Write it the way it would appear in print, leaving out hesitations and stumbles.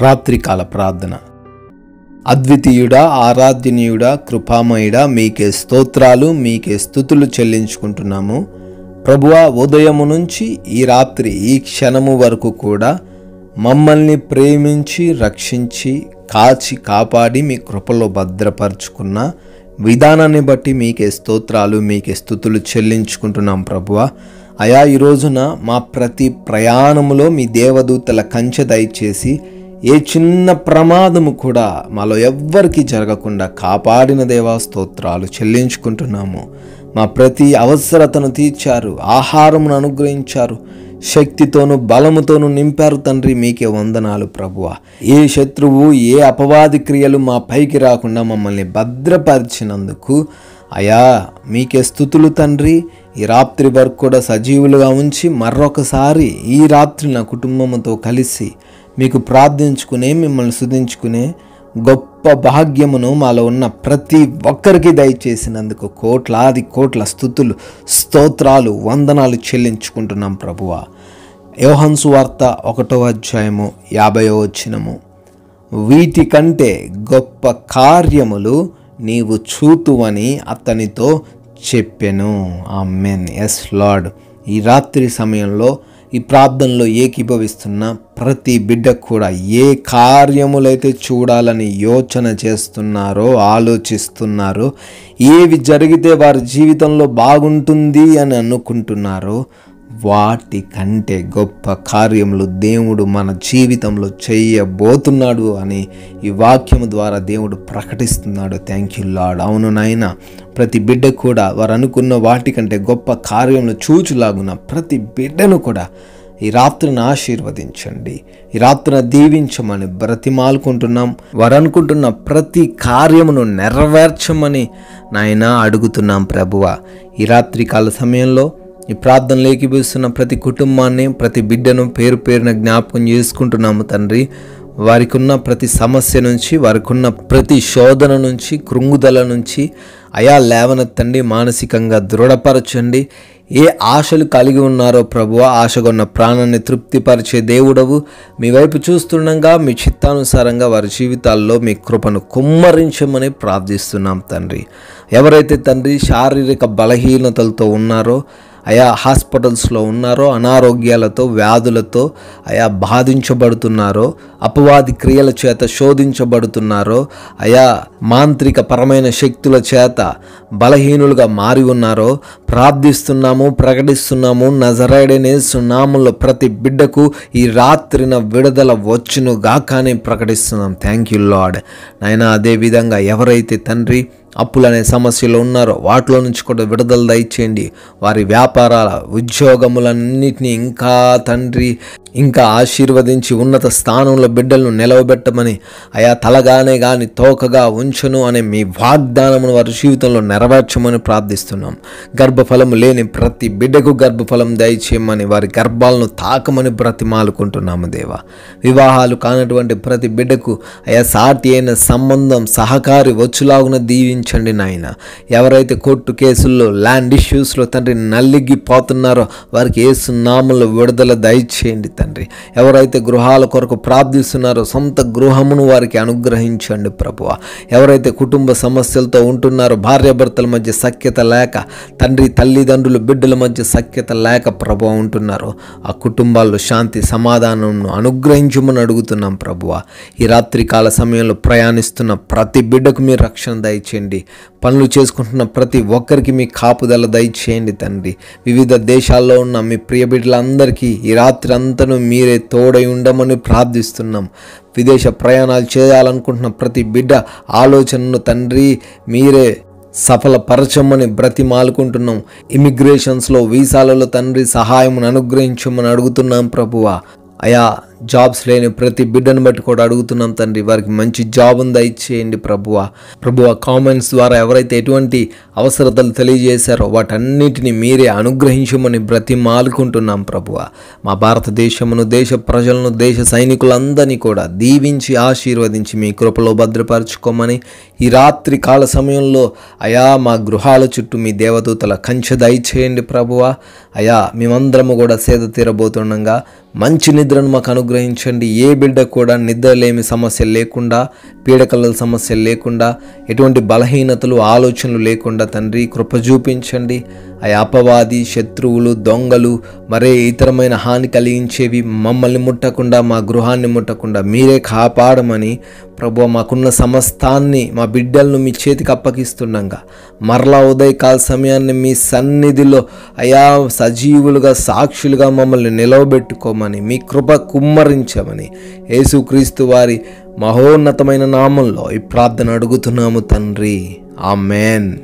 రాత్రికాల ప్రార్థన. అద్వితీయుడా, ఆరాధ్యనీయుడా, కృపామయుడా, మీకే స్తోత్రాలు, మీకే స్తుతులు చెల్లించుకుంటున్నాము. ప్రభువా, ఉదయము నుంచి ఈ రాత్రి ఈ క్షణము వరకు కూడా మమ్మల్ని ప్రేమించి రక్షించి కాచి కాపాడి మీ కృపలో భద్రపరుచుకున్న విధానాన్ని బట్టి మీకే స్తోత్రాలు, మీకే స్తుతులు చెల్లించుకుంటున్నాం ప్రభువా. అయా, ఈ రోజున మా ప్రతి ప్రయాణములో మీ దేవదూతల కంచె దయచేసి ఏ చిన్న ప్రమాదము కూడా మాలో ఎవ్వరికీ జరగకుండా కాపాడిన దేవా స్తోత్రాలు చెల్లించుకుంటున్నాము. మా ప్రతి అవసరతను తీర్చారు, ఆహారమును అనుగ్రహించారు, శక్తితోనూ బలముతోనూ నింపారు తండ్రి. మీకే వందనాలు ప్రభువా. ఏ శత్రువు, ఏ అపవాది క్రియలు మా పైకి రాకుండా మమ్మల్ని భద్రపరిచినందుకు అయా మీకే స్తుతులు తండ్రి. ఈ రాత్రి వరకు కూడా సజీవులుగా ఉంచి మరొకసారి ఈ రాత్రి నా కుటుంబంతో కలిసి మీకు ప్రార్థించుకునే, మిమ్మల్ని స్తుతించుకునే గొప్ప భాగ్యమును మాలో ఉన్న ప్రతి ఒక్కరికి దయచేసినందుకు కోట్లాది కోట్ల స్తుతులు, స్తోత్రాలు, వందనాలు చెల్లించుకుంటున్నాం ప్రభువా. యోహాను సువార్త 1వ అధ్యాయము 50వ వచనము, వీటికంటే గొప్ప కార్యములు నీవు చూతువని అతనితో చెప్పెను. ఆమేన్. Yes Lord. ఈ రాత్రి సమయంలో ఈ ప్రార్థనలో ఏకీభవిస్తున్న ప్రతి బిడ్డ కూడా ఏ కార్యములైతే చూడాలని యోచన చేస్తున్నారో, ఆలోచిస్తున్నారో, ఏవి జరిగితే వారి జీవితంలో బాగుంటుంది అని అనుకుంటున్నారో వాటి కంటే గొప్ప కార్యములు దేవుడు మన జీవితంలో చేయబోతున్నాడు అని ఈ వాక్యము ద్వారా దేవుడు ప్రకటిస్తున్నాడు. Thank you lord. అవును నాయన, ప్రతి బిడ్డ కూడా వారు అనుకున్న వాటికంటే గొప్ప కార్యములు చూచులాగున ప్రతి బిడ్డను కూడా ఈ రాత్రిని ఆశీర్వదించండి, ఈ రాత్రిని దీవించమని బ్రతిమాలుకుంటున్నాం. వారు అనుకుంటున్న ప్రతి కార్యమును నెరవేర్చమని నాయన అడుగుతున్నాం ప్రభువా. ఈ రాత్రి కాల సమయంలో ఈ ప్రార్థనలు ఏకీభవిస్తున్న ప్రతి కుటుంబాన్ని, ప్రతి బిడ్డను పేరు పేరున జ్ఞాపకం చేసుకుంటున్నాము తండ్రి. వారికి ఉన్న ప్రతి సమస్య నుంచి, వారికి ఉన్న ప్రతి శోధన నుంచి, కృంగుదల నుంచి అయా లేవనెత్తండి, మానసికంగా దృఢపరచండి. ఏ ఆశలు కలిగి ఉన్నారో ప్రభువా, ఆశగొన్న ప్రాణాన్ని తృప్తిపరిచే దేవుడవు, మీ వైపు చూస్తుండగా మీ చిత్తానుసారంగా వారి జీవితాల్లో మీ కృపను కుమ్మరించమని ప్రార్థిస్తున్నాం తండ్రి. ఎవరైతే తండ్రి శారీరక బలహీనతలతో ఉన్నారో, అయా హాస్పిటల్స్లో ఉన్నారో, అనారోగ్యాలతో, వ్యాధులతో అయా బాధించబడుతున్నారో, అపవాది క్రియల చేత శోధించబడుతున్నారో, అయా మాంత్రిక పరమైన శక్తుల చేత బలహీనులుగా మారి ఉన్నారో ప్రార్థిస్తున్నాము, ప్రకటిస్తున్నాము. నజరేయుడైన యేసు నామములో ప్రతి బిడ్డకు ఈ రాత్రిన విడుదల వచ్చును గాకని ప్రకటిస్తున్నాం. Thank you Lord. నాయన, అదేవిధంగా ఎవరైతే తండ్రి అప్పులనే సమస్యలు ఉన్నారో వాటిలో నుంచి కూడా విడుదల దయచేయండి. వారి వ్యాపారాల, ఉద్యోగములన్నిటినీ ఇంకా తండ్రి ఇంకా ఆశీర్వదించి ఉన్నత స్థానంలో బిడ్డలను నిలవబెట్టమని అయా తలగానే కానీ తోకగా ఉంచను అనే మీ వాగ్దానమును వారి జీవితంలో నెరవేర్చమని ప్రార్థిస్తున్నాం. గర్భఫలము లేని ప్రతి బిడ్డకు గర్భఫలం దయచేయమని, వారి గర్భాలను తాకమని బ్రతిమాలుకుంటున్నాము దేవా. వివాహాలు కానటువంటి ప్రతి బిడ్డకు అయా సాటి అయిన సంబంధం, సహకారి వచ్చులాగున దీవించండి నాయన. ఎవరైతే కోర్టు కేసుల్లో, ల్యాండ్ ఇష్యూస్లో తండ్రి నలిగిపోతున్నారో వారికి యేసు నామములో విడుదల దయచేయండి తండ్రి. ఎవరైతే గృహాల కొరకు ప్రార్థిస్తున్నారో సొంత గృహమును వారికి అనుగ్రహించండి ప్రభువా. ఎవరైతే కుటుంబ సమస్యలతో ఉంటున్నారో, భార్యాభర్తల మధ్య సఖ్యత లేక, తండ్రి తల్లిదండ్రులు బిడ్డల మధ్య సఖ్యత లేక ప్రభువా ఉంటున్నారో ఆ కుటుంబాల్లో శాంతి సమాధానంను అనుగ్రహించమని అడుగుతున్నాం ప్రభువా. ఈ రాత్రి కాల సమయంలో ప్రయాణిస్తున్న ప్రతి బిడ్డకు మీరు రక్షణ దయచేయండి. పనులు చేసుకుంటున్న ప్రతి ఒక్కరికి మీ కాపుదల దయచేయండి తండ్రి. వివిధ దేశాల్లో ఉన్న మీ ప్రియ బిడ్డలందరికీ ఈ రాత్రి అంతను మీరే తోడై ఉండమని ప్రార్థిస్తున్నాం. విదేశ ప్రయాణాలు చేయాలనుకుంటున్న ప్రతి బిడ్డ ఆలోచనను తండ్రి మీరే సఫలపరచమని బ్రతిమాలుకుంటున్నాం. ఇమిగ్రేషన్స్లో, వీసాలలో తండ్రి సహాయమును అనుగ్రహించమని అడుగుతున్నాం ప్రభువా. అయా జాబ్స్ లేని ప్రతి బిడ్డను బట్టి కూడా అడుగుతున్నాం తండ్రి, వారికి మంచి జాబ్ ఉందా ఇచ్చేయండి ప్రభువా. కామెంట్స్ ద్వారా ఎవరైతే ఎటువంటి అవసరతలు తెలియజేశారో వాటన్నిటిని మీరే అనుగ్రహించమని బ్రతిమాలుకుంటున్నాం ప్రభువా. మా భారతదేశమును, దేశ ప్రజలను, దేశ సైనికులందరినీ కూడా దీవించి ఆశీర్వదించి మీ కృపలో భద్రపరచుకోమని ఈ రాత్రి కాల సమయంలో అయా మా గృహాల చుట్టూ మీ దేవదూతల కంచె దయచేయండి ప్రభువా. అయా మేమందరము కూడా సేద తీరబోతుండగా మంచి నిద్రను మాకు అనుగ్రహించండి. ఏ బిడ్డ కూడా నిద్రలేమి సమస్యలు లేకుండా, పీడకల సమస్యలు లేకుండా, ఎటువంటి బలహీనతలు ఆలోచనలు లేకుండా తండ్రి కృప చూపించండి. ఆ అపవాది, శత్రువులు, దొంగలు, మరే ఇతరమైన హాని కలిగించేవి మమ్మల్ని ముట్టకుండా, మా గృహాన్ని ముట్టకుండా మీరే కాపాడమని ప్రభువా, మాకున్న సమస్తాన్ని మా బిడ్డలను మీ చేతికి అప్పగిస్తుండగా మరలా ఉదయకాల సమయాన్ని మీ సన్నిధిలో అయా సజీవులుగా, సాక్షులుగా మమ్మల్ని నిలవబెట్టుకోమని, మీ కృప కుమ్మరించమని యేసుక్రీస్తు వారి మహోన్నతమైన నామంలో ఈ ప్రార్థన అడుగుతున్నాము తండ్రి. ఆమెన్.